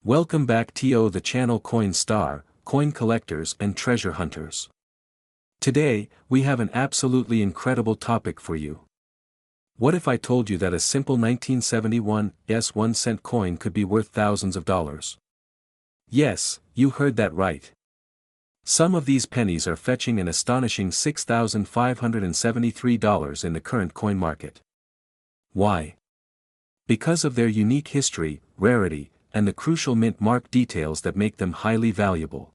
Welcome back to the channel Coin Star, coin collectors and treasure hunters. Today, we have an absolutely incredible topic for you. What if I told you that a simple 1971 1-cent coin could be worth thousands of dollars? Yes, you heard that right. Some of these pennies are fetching an astonishing $6,573 in the current coin market. Why? Because of their unique history, rarity, and the crucial mint mark details that make them highly valuable.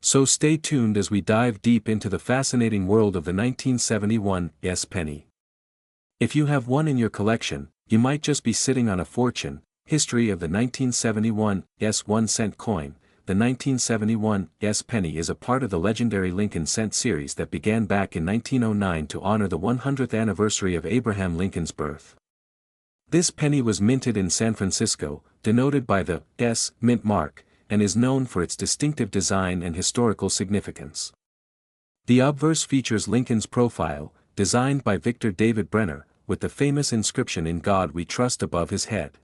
So stay tuned as we dive deep into the fascinating world of the 1971 penny. If you have one in your collection, you might just be sitting on a fortune. History of the 1971 1-cent coin. The 1971 penny is a part of the legendary Lincoln cent series that began back in 1909 to honor the 100th anniversary of Abraham Lincoln's birth. This penny was minted in San Francisco, denoted by the S mint mark, and is known for its distinctive design and historical significance. The obverse features Lincoln's profile, designed by Victor David Brenner, with the famous inscription "In God We Trust" above his head.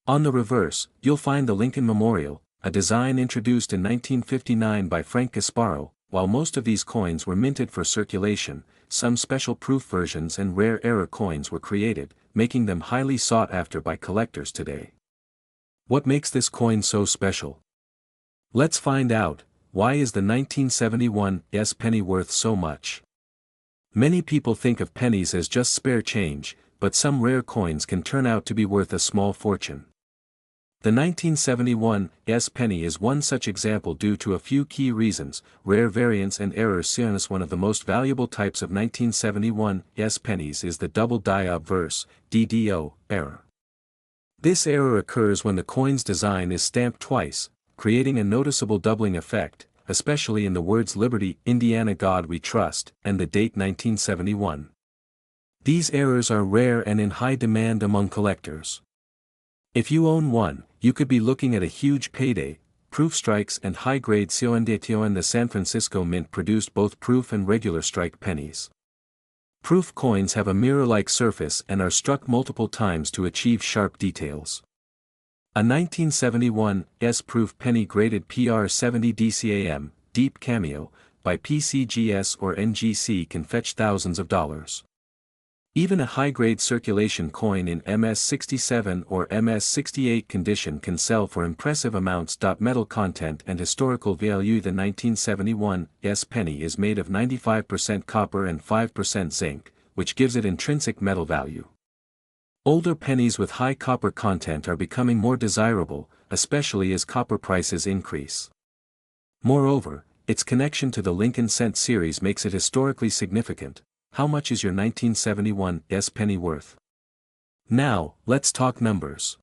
On the reverse, you'll find the Lincoln Memorial, a design introduced in 1959 by Frank Gasparo. While most of these coins were minted for circulation, some special proof versions and rare error coins were created, making them highly sought after by collectors today. What makes this coin so special? Let's find out. Why is the 1971 penny worth so much? Many people think of pennies as just spare change, but some rare coins can turn out to be worth a small fortune. The 1971 penny is one such example due to a few key reasons: rare variants and errors. One of the most valuable types of 1971 pennies is the double die obverse (DDO) error. This error occurs when the coin's design is stamped twice, creating a noticeable doubling effect, especially in the words "Liberty, Indiana, God We Trust," and the date 1971. These errors are rare and in high demand among collectors. If you own one, you could be looking at a huge payday. Proof strikes and high-grade and the San Francisco Mint produced both proof and regular strike pennies. Proof coins have a mirror-like surface and are struck multiple times to achieve sharp details. A 1971 proof penny graded PR70 DCAM, Deep Cameo, by PCGS or NGC can fetch thousands of dollars. Even a high-grade circulation coin in MS67 or MS68 condition can sell for impressive amounts. Metal content and historical value. The 1971 penny is made of 95% copper and 5% zinc, which gives it intrinsic metal value. Older pennies with high copper content are becoming more desirable, especially as copper prices increase. Moreover, its connection to the Lincoln cent series makes it historically significant. How much is your 1971 penny worth? Now, let's talk numbers.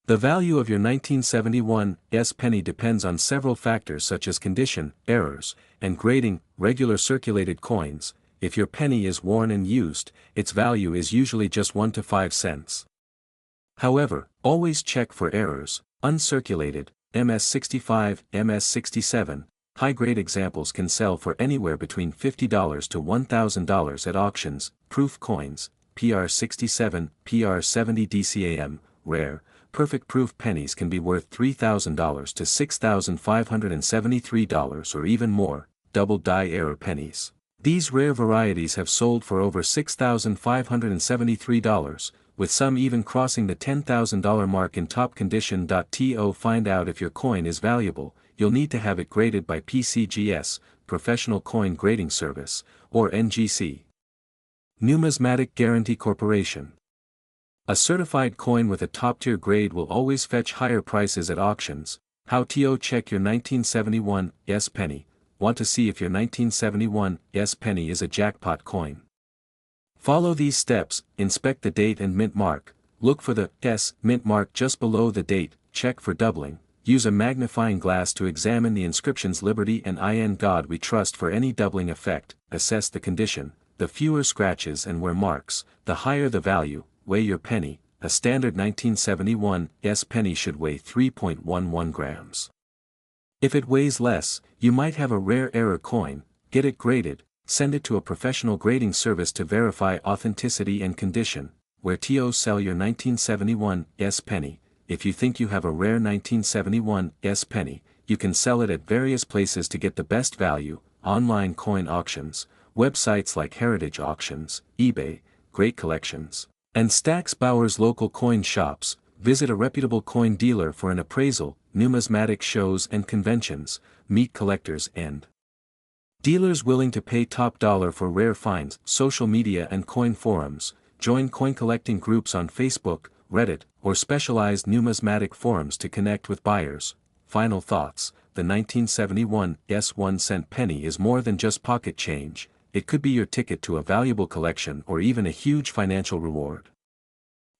The value of your 1971 penny depends on several factors such as condition, errors, and grading. Regular circulated coins, if your penny is worn and used, its value is usually just 1 to 5 cents. However, always check for errors. Uncirculated, MS65, MS67, high-grade examples can sell for anywhere between $50 to $1,000 at auctions. Proof coins, PR67, PR70 DCAM, rare, perfect proof pennies can be worth $3,000 to $6,573 or even more. Double die error pennies. These rare varieties have sold for over $6,573, with some even crossing the $10,000 mark in top condition. To find out if your coin is valuable, you'll need to have it graded by PCGS, Professional Coin Grading Service, or NGC. Numismatic Guarantee Corporation. A certified coin with a top-tier grade will always fetch higher prices at auctions. How to check your 1971 penny? Want to see if your 1971 penny is a jackpot coin? Follow these steps. Inspect the date and mint mark. Look for the S mint mark just below the date. Check for doubling. Use a magnifying glass to examine the inscriptions "Liberty" and "In God We Trust" for any doubling effect. Assess the condition. The fewer scratches and wear marks, the higher the value. Weigh your penny. A standard 1971 penny should weigh 3.11 grams. If it weighs less, you might have a rare error coin. Get it graded. Send it to a professional grading service to verify authenticity and condition. Where to sell your 1971 penny? if you think you have a rare 1971 penny, you can sell it at various places to get the best value: online coin auctions, websites like Heritage Auctions, eBay, Great Collections, and Stack's Bauer's local coin shops. Visit a reputable coin dealer for an appraisal, numismatic shows and conventions, meet collectors and dealers willing to pay top dollar for rare finds. Social media and coin forums. Join coin collecting groups on Facebook, Reddit, or specialized numismatic forums to connect with buyers. Final thoughts: the 1971 1-cent penny is more than just pocket change. It could be your ticket to a valuable collection or even a huge financial reward.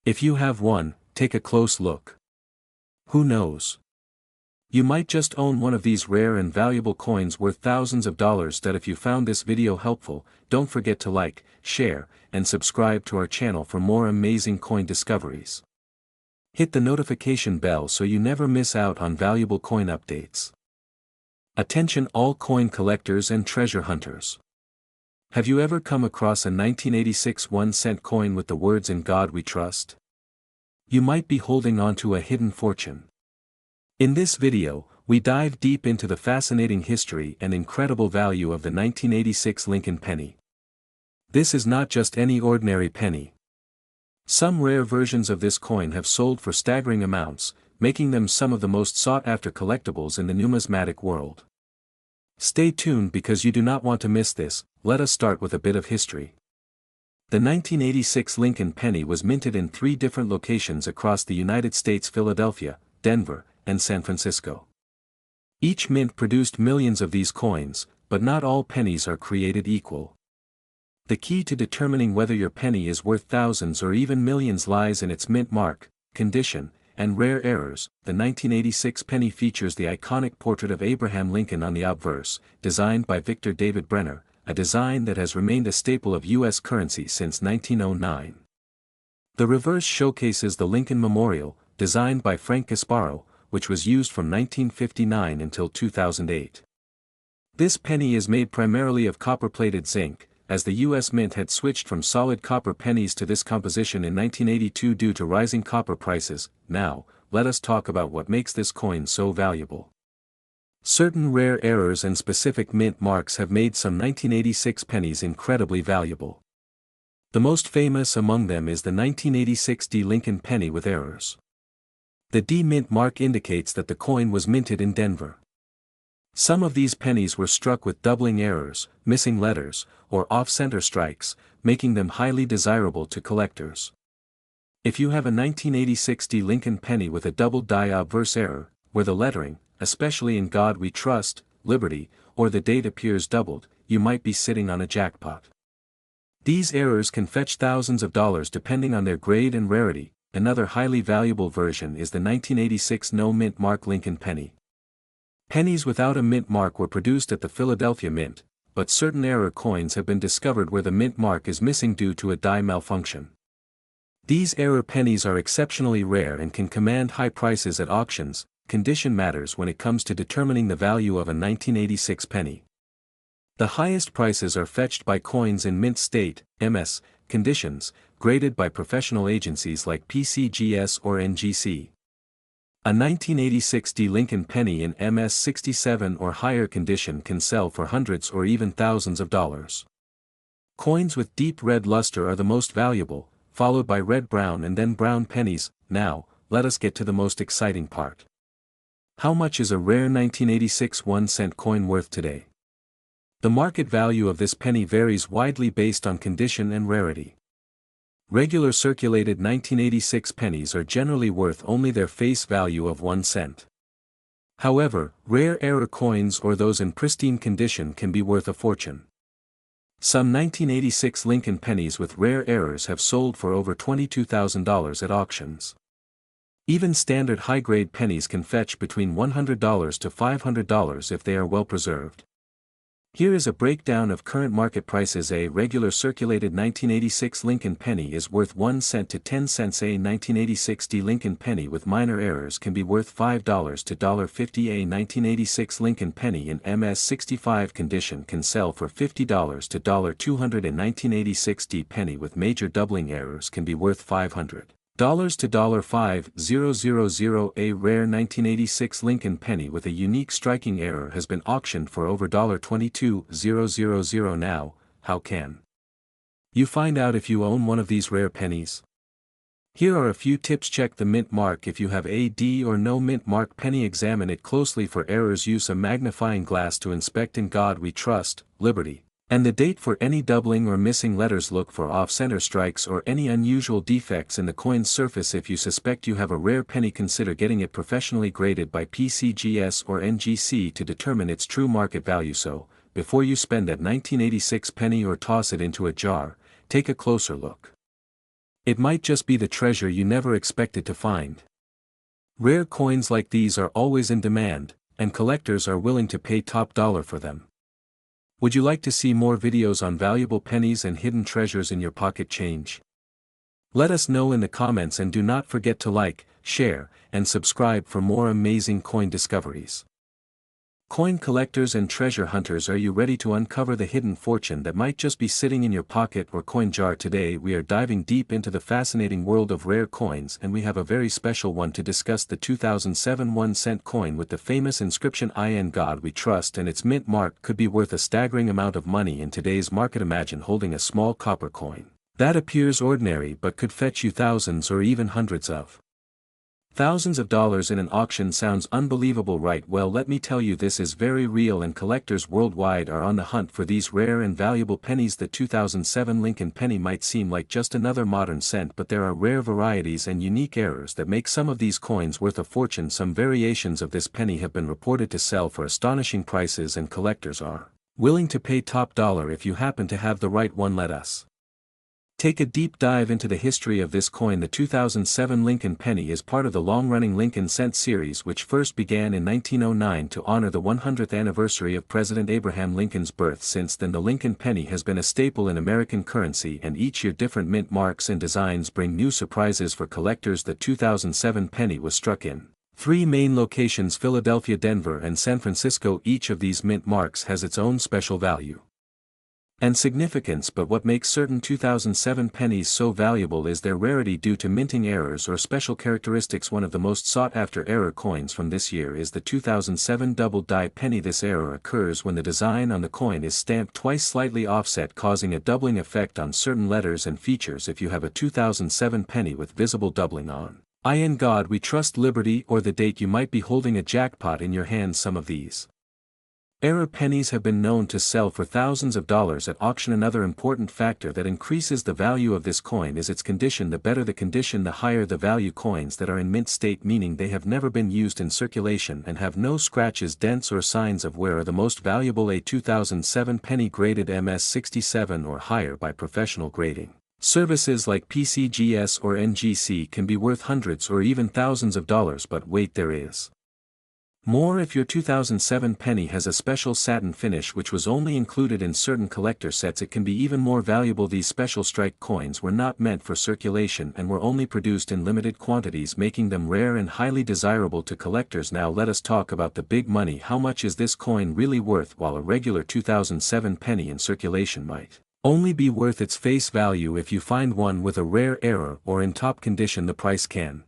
If you have one, take a close look. Who knows? You might just own one of these rare and valuable coins worth thousands of dollars. If you found this video helpful, don't forget to like, share, and subscribe to our channel for more amazing coin discoveries. Hit the notification bell so you never miss out on valuable coin updates. Attention all coin collectors and treasure hunters. Have you ever come across a 1986 1-cent coin with the words "In God We Trust"? You might be holding on to a hidden fortune. In this video, we dive deep into the fascinating history and incredible value of the 1986 Lincoln penny. This is not just any ordinary penny. Some rare versions of this coin have sold for staggering amounts, making them some of the most sought-after collectibles in the numismatic world. Stay tuned because you do not want to miss this. Let us start with a bit of history. The 1986 Lincoln penny was minted in 3 different locations across the United States: Philadelphia, Denver, and San Francisco. Each mint produced millions of these coins, but not all pennies are created equal. The key to determining whether your penny is worth thousands or even millions lies in its mint mark, condition, and rare errors. The 1986 penny features the iconic portrait of Abraham Lincoln on the obverse, designed by Victor David Brenner, a design that has remained a staple of U.S. currency since 1909. The reverse showcases the Lincoln Memorial, designed by Frank Gasparo, which was used from 1959 until 2008. This penny is made primarily of copper-plated zinc, as the U.S. Mint had switched from solid copper pennies to this composition in 1982 due to rising copper prices. Now, let us talk about what makes this coin so valuable. Certain rare errors and specific mint marks have made some 1986 pennies incredibly valuable. The most famous among them is the 1986 D Lincoln penny with errors. The D mint mark indicates that the coin was minted in Denver. Some of these pennies were struck with doubling errors, missing letters, or off-center strikes, making them highly desirable to collectors. If you have a 1986 D Lincoln penny with a double die obverse error, where the lettering, especially "In God We Trust," "Liberty," or the date appears doubled, you might be sitting on a jackpot. These errors can fetch thousands of dollars depending on their grade and rarity. Another highly valuable version is the 1986 no mint mark Lincoln penny. Pennies without a mint mark were produced at the Philadelphia Mint, but certain error coins have been discovered where the mint mark is missing due to a die malfunction. These error pennies are exceptionally rare and can command high prices at auctions. Condition matters when it comes to determining the value of a 1986 penny. The highest prices are fetched by coins in mint state, MS, conditions, graded by professional agencies like PCGS or NGC. A 1986 D Lincoln penny in MS 67 or higher condition can sell for hundreds or even thousands of dollars. Coins with deep red luster are the most valuable, followed by red-brown and then brown pennies. Now, let us get to the most exciting part. How much is a rare 1986 1-cent coin worth today? The market value of this penny varies widely based on condition and rarity. Regular circulated 1986 pennies are generally worth only their face value of 1 cent. However, rare error coins or those in pristine condition can be worth a fortune. Some 1986 Lincoln pennies with rare errors have sold for over $22,000 at auctions. Even standard high-grade pennies can fetch between $100 to $500 if they are well preserved. Here is a breakdown of current market prices. A regular circulated 1986 Lincoln penny is worth 1 cent to 10 cents. A 1986 D Lincoln penny with minor errors can be worth $5 to $1.50. A 1986 Lincoln penny in MS 65 condition can sell for $50 to $200. A 1986 D penny with major doubling errors can be worth $500 Dollars to $5,000. A rare 1986 Lincoln penny with a unique striking error has been auctioned for over $22,000 now. How can you find out if you own one of these rare pennies? Here are a few tips. Check the mint mark. If you have a D or no mint mark penny, examine it closely for errors. Use a magnifying glass to inspect. In God we trust, Liberty, and the date for any doubling or missing letters. Look for off-center strikes or any unusual defects in the coin's surface. If you suspect you have a rare penny, consider getting it professionally graded by PCGS or NGC to determine its true market value. So, before you spend that 1986 penny or toss it into a jar, take a closer look. It might just be the treasure you never expected to find. Rare coins like these are always in demand, and collectors are willing to pay top dollar for them. Would you like to see more videos on valuable pennies and hidden treasures in your pocket change? Let us know in the comments, and do not forget to like, share, and subscribe for more amazing coin discoveries. Coin collectors and treasure hunters, are you ready to uncover the hidden fortune that might just be sitting in your pocket or coin jar? Today we are diving deep into the fascinating world of rare coins, and we have a very special one to discuss: the 2007 1-cent coin with the famous inscription "In God We Trust," and its mint mark could be worth a staggering amount of money in today's market. Imagine holding a small copper coin that appears ordinary but could fetch you thousands or even hundreds of thousands of dollars in an auction. Sounds unbelievable, right? Well, let me tell you, this is very real, and collectors worldwide are on the hunt for these rare and valuable pennies. The 2007 Lincoln penny might seem like just another modern cent, but there are rare varieties and unique errors that make some of these coins worth a fortune. Some variations of this penny have been reported to sell for astonishing prices, and collectors are willing to pay top dollar if you happen to have the right one. Let us take a deep dive into the history of this coin. The 2007 Lincoln penny is part of the long-running Lincoln cent series, which first began in 1909 to honor the 100th anniversary of President Abraham Lincoln's birth. Since then, the Lincoln penny has been a staple in American currency, and each year different mint marks and designs bring new surprises for collectors. The 2007 penny was struck in 3 main locations: Philadelphia, Denver, and San Francisco. Each of these mint marks has its own special value and significance, but what makes certain 2007 pennies so valuable is their rarity due to minting errors or special characteristics. One of the most sought-after error coins from this year is the 2007 double die penny. This error occurs when the design on the coin is stamped twice slightly offset, causing a doubling effect on certain letters and features. If you have a 2007 penny with visible doubling on "In God We Trust, Liberty," or the date, you might be holding a jackpot in your hands. Some of these error pennies have been known to sell for thousands of dollars at auction. Another important factor that increases the value of this coin is its condition. The better the condition, the higher the value. Coins that are in mint state, meaning they have never been used in circulation and have no scratches, dents, or signs of wear, are the most valuable. A 2007 penny graded MS67 or higher by professional grading services like PCGS or NGC can be worth hundreds or even thousands of dollars. But wait, there is more. If your 2007 penny has a special satin finish which was only included in certain collector sets, it can be even more valuable. These special strike coins were not meant for circulation and were only produced in limited quantities, making them rare and highly desirable to collectors. Now let us talk about the big money. How much is this coin really worth? While a regular 2007 penny in circulation might only be worth its face value, if you find one with a rare error or in top condition, the price can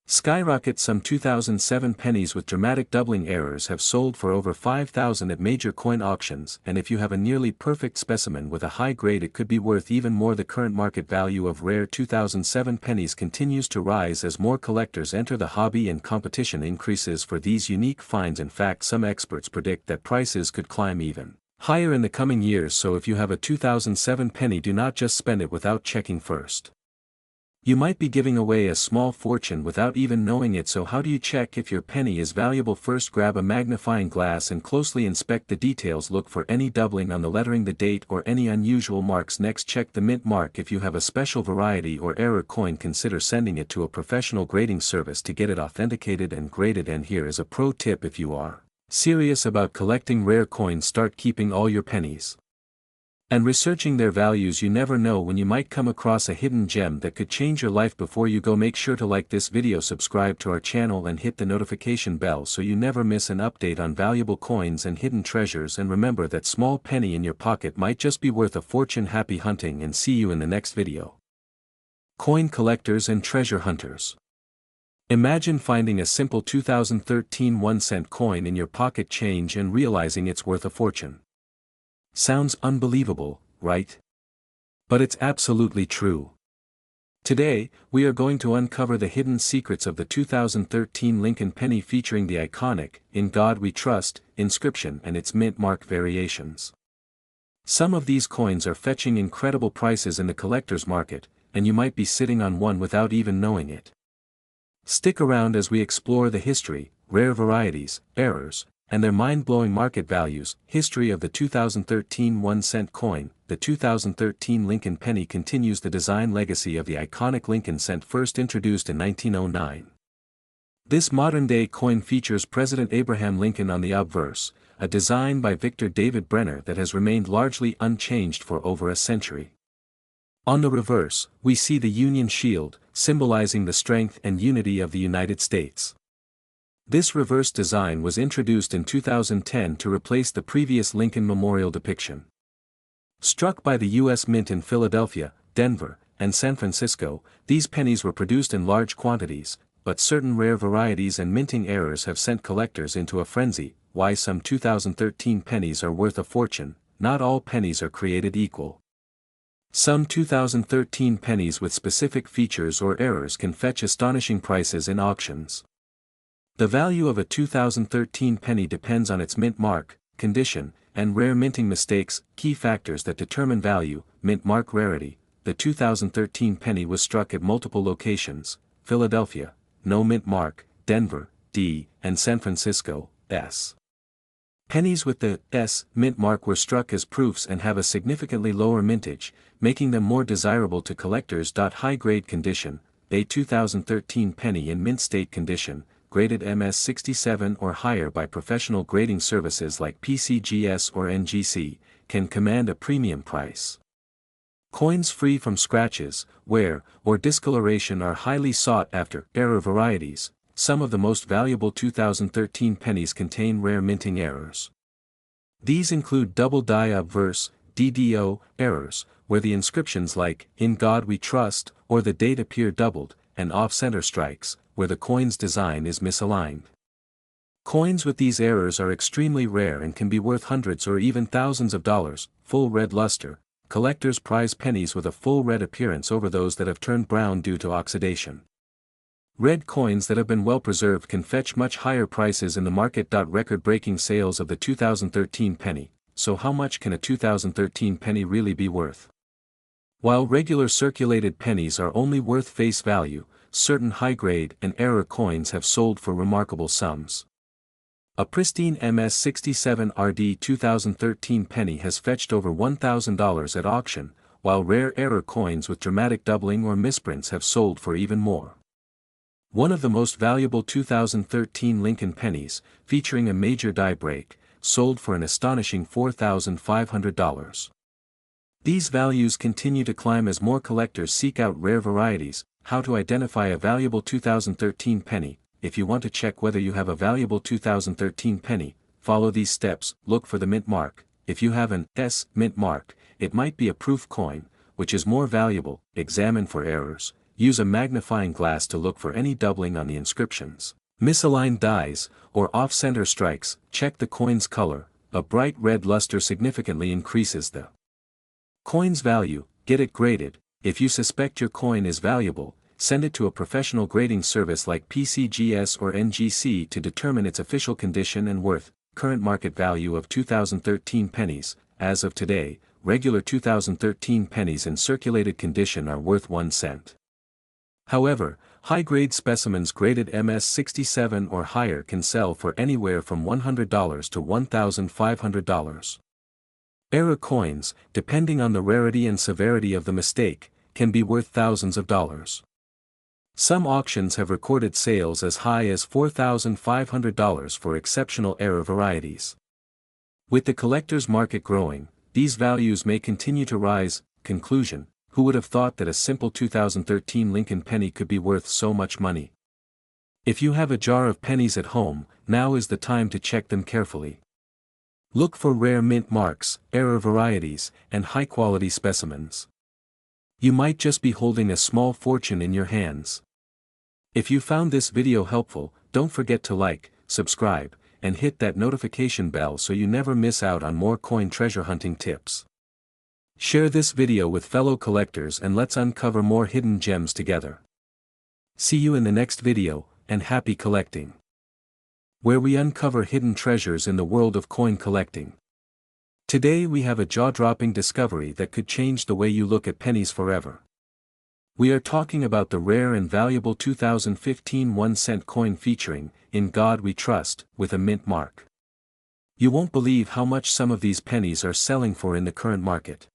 skyrocket. Some 2007 pennies with dramatic doubling errors have sold for over $5,000 at major coin auctions, and if you have a nearly perfect specimen with a high grade, it could be worth even more. The current market value of rare 2007 pennies continues to rise as more collectors enter the hobby and competition increases for these unique finds. In fact, some experts predict that prices could climb even higher in the coming years. So if you have a 2007 penny, do not just spend it without checking first. You might be giving away a small fortune without even knowing it. So how do you check if your penny is valuable? First, grab a magnifying glass and closely inspect the details. Look for any doubling on the lettering, the date, or any unusual marks. Next, check the mint mark. If you have a special variety or error coin, consider sending it to a professional grading service to get it authenticated and graded. And here is a pro tip: if you are serious about collecting rare coins, start keeping all your pennies and researching their values. You never know when you might come across a hidden gem that could change your life. Before you go, make sure to like this video, subscribe to our channel, and hit the notification bell so you never miss an update on valuable coins and hidden treasures. And remember, that small penny in your pocket might just be worth a fortune. Happy hunting, and see you in the next video. Coin collectors and treasure hunters. Imagine finding a simple 2013 1-cent coin in your pocket change and realizing it's worth a fortune. Sounds unbelievable, right? But it's absolutely true. Today, we are going to uncover the hidden secrets of the 2013 Lincoln penny featuring the iconic, "In God We Trust" inscription and its mint mark variations. Some of these coins are fetching incredible prices in the collector's market, and you might be sitting on one without even knowing it. Stick around as we explore the history, rare varieties, errors, and their mind-blowing market values. History of the 2013 1-cent coin. The 2013 Lincoln penny continues the design legacy of the iconic Lincoln cent, first introduced in 1909. This modern-day coin features President Abraham Lincoln on the obverse, a design by Victor David Brenner that has remained largely unchanged for over a century. On the reverse, we see the Union shield, symbolizing the strength and unity of the United States. This reverse design was introduced in 2010 to replace the previous Lincoln Memorial depiction. Struck by the U.S. Mint in Philadelphia, Denver, and San Francisco, these pennies were produced in large quantities, but certain rare varieties and minting errors have sent collectors into a frenzy. Why some 2013 pennies are worth a fortune. Not all pennies are created equal. Some 2013 pennies with specific features or errors can fetch astonishing prices in auctions. The value of a 2013 penny depends on its mint mark, condition, and rare minting mistakes. Key factors that determine value. Mint mark rarity. The 2013 penny was struck at multiple locations: Philadelphia, no mint mark; Denver, D, and San Francisco, S. Pennies with the S mint mark were struck as proofs and have a significantly lower mintage, making them more desirable to collectors. High-grade condition. A 2013 penny in mint state condition, graded MS67 or higher by professional grading services like PCGS or NGC, can command a premium price. Coins free from scratches, wear, or discoloration are highly sought after. Error varieties. Some of the most valuable 2013 pennies contain rare minting errors. These include double die obverse (DDO) errors, where the inscriptions like "In God We Trust" or the date appear doubled, and off-center strikes, where the coin's design is misaligned. Coins with these errors are extremely rare and can be worth hundreds or even thousands of dollars. Full red luster. Collectors prize pennies with a full red appearance over those that have turned brown due to oxidation. Red coins that have been well preserved can fetch much higher prices in the market. Record-breaking sales of the 2013 penny. So how much can a 2013 penny really be worth? While regular circulated pennies are only worth face value, certain high-grade and error coins have sold for remarkable sums. A pristine MS67 RD 2013 penny has fetched over $1,000 at auction, while rare error coins with dramatic doubling or misprints have sold for even more. One of the most valuable 2013 Lincoln pennies, featuring a major die break, sold for an astonishing $4,500. These values continue to climb as more collectors seek out rare varieties. How to identify a valuable 2013 penny. If you want to check whether you have a valuable 2013 penny, follow these steps. Look for the mint mark. If you have an S mint mark, it might be a proof coin, which is more valuable. Examine for errors. Use a magnifying glass to look for any doubling on the inscriptions. Misaligned dies, or off-center strikes. Check the coin's color. A bright red luster significantly increases the coin's value. Get it graded. If you suspect your coin is valuable, send it to a professional grading service like PCGS or NGC to determine its official condition and worth. Current market value of 2013 pennies. As of today, regular 2013 pennies in circulated condition are worth 1 cent. However, high-grade specimens graded MS67 or higher can sell for anywhere from $100 to $1,500. Error coins, depending on the rarity and severity of the mistake, can be worth thousands of dollars. Some auctions have recorded sales as high as $4,500 for exceptional error varieties. With the collector's market growing, these values may continue to rise. Conclusion: who would have thought that a simple 2013 Lincoln penny could be worth so much money? If you have a jar of pennies at home, now is the time to check them carefully. Look for rare mint marks, error varieties, and high-quality specimens. You might just be holding a small fortune in your hands. If you found this video helpful, don't forget to like, subscribe, and hit that notification bell so you never miss out on more coin treasure hunting tips. Share this video with fellow collectors and let's uncover more hidden gems together. See you in the next video, and happy collecting, where we uncover hidden treasures in the world of coin collecting. Today we have a jaw-dropping discovery that could change the way you look at pennies forever. We are talking about the rare and valuable 2015 1-cent coin featuring, "In God We Trust," with a mint mark. You won't believe how much some of these pennies are selling for in the current market.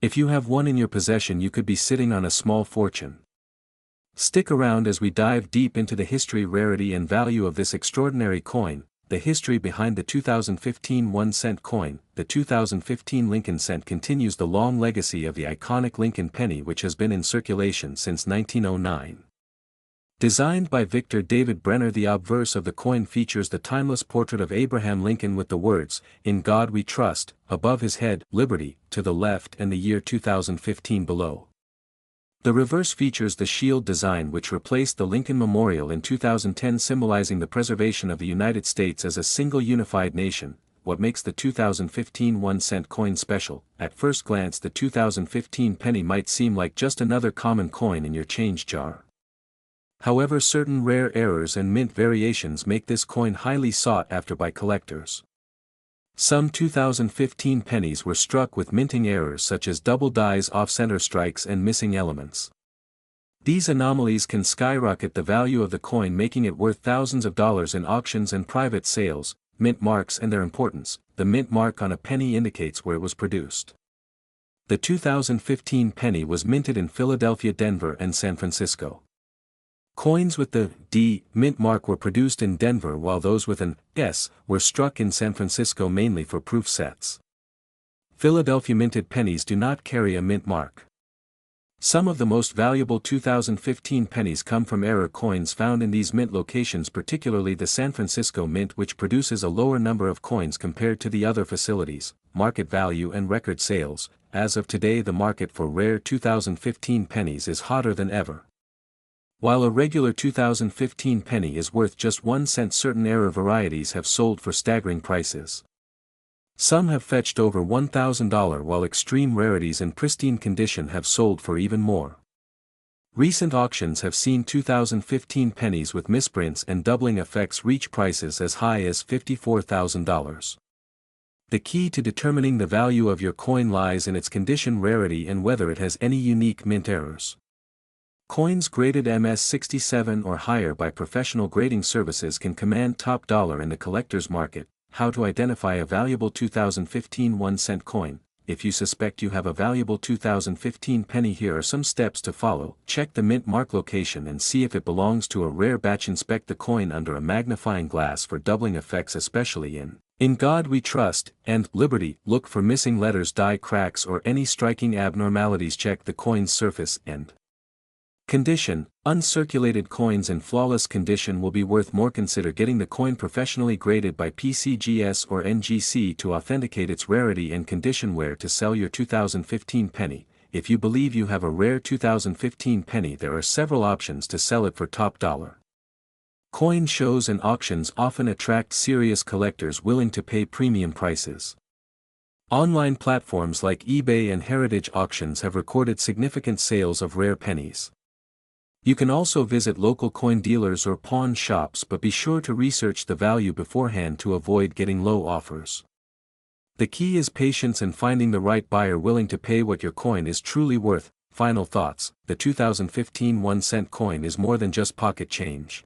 If you have one in your possession, you could be sitting on a small fortune. Stick around as we dive deep into the history, rarity and value of this extraordinary coin, the history behind the 2015 1-cent coin. The 2015 Lincoln cent continues the long legacy of the iconic Lincoln penny, which has been in circulation since 1909. Designed by Victor David Brenner, the obverse of the coin features the timeless portrait of Abraham Lincoln with the words, "In God We Trust," above his head, "Liberty," to the left, and the year 2015 below. The reverse features the shield design, which replaced the Lincoln Memorial in 2010, symbolizing the preservation of the United States as a single unified nation. What makes the 2015 1-cent coin special? At first glance, the 2015 penny might seem like just another common coin in your change jar. However, certain rare errors and mint variations make this coin highly sought after by collectors. Some 2015 pennies were struck with minting errors such as double dies, off-center strikes, and missing elements. These anomalies can skyrocket the value of the coin, making it worth thousands of dollars in auctions and private sales. Mint marks and their importance. The mint mark on a penny indicates where it was produced. The 2015 penny was minted in Philadelphia, Denver, and San Francisco. Coins with the D mint mark were produced in Denver, while those with an S were struck in San Francisco, mainly for proof sets. Philadelphia minted pennies do not carry a mint mark. Some of the most valuable 2015 pennies come from error coins found in these mint locations, particularly the San Francisco Mint, which produces a lower number of coins compared to the other facilities. Market value and record sales. As of today, the market for rare 2015 pennies is hotter than ever. While a regular 2015 penny is worth just 1 cent, certain error varieties have sold for staggering prices. Some have fetched over $1,000, while extreme rarities in pristine condition have sold for even more. Recent auctions have seen 2015 pennies with misprints and doubling effects reach prices as high as $54,000. The key to determining the value of your coin lies in its condition, rarity, and whether it has any unique mint errors. Coins graded MS-67 or higher by professional grading services can command top dollar in the collector's market. How to identify a valuable 2015 1-cent coin? If you suspect you have a valuable 2015 penny, here are some steps to follow. Check the mint mark location and see if it belongs to a rare batch. Inspect the coin under a magnifying glass for doubling effects, especially in God We Trust and Liberty. Look for missing letters, die cracks, or any striking abnormalities. Check the coin's surface and condition. Uncirculated coins in flawless condition will be worth more. Consider getting the coin professionally graded by PCGS or NGC to authenticate its rarity and condition. Where to sell your 2015 penny? If you believe you have a rare 2015 penny, there are several options to sell it for top dollar. Coin shows and auctions often attract serious collectors willing to pay premium prices. Online platforms like eBay and Heritage Auctions have recorded significant sales of rare pennies. You can also visit local coin dealers or pawn shops, but be sure to research the value beforehand to avoid getting low offers. The key is patience and finding the right buyer willing to pay what your coin is truly worth. Final thoughts. The 2015 1-cent coin is more than just pocket change.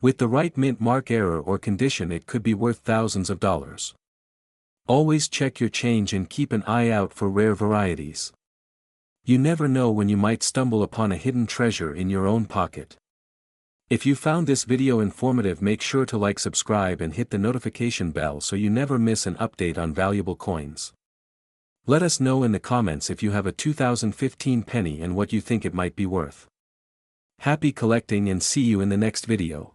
With the right mint mark, error, or condition, it could be worth thousands of dollars. Always check your change and keep an eye out for rare varieties. You never know when you might stumble upon a hidden treasure in your own pocket. If you found this video informative, make sure to like, subscribe, and hit the notification bell so you never miss an update on valuable coins. Let us know in the comments if you have a 2015 penny and what you think it might be worth. Happy collecting, and see you in the next video.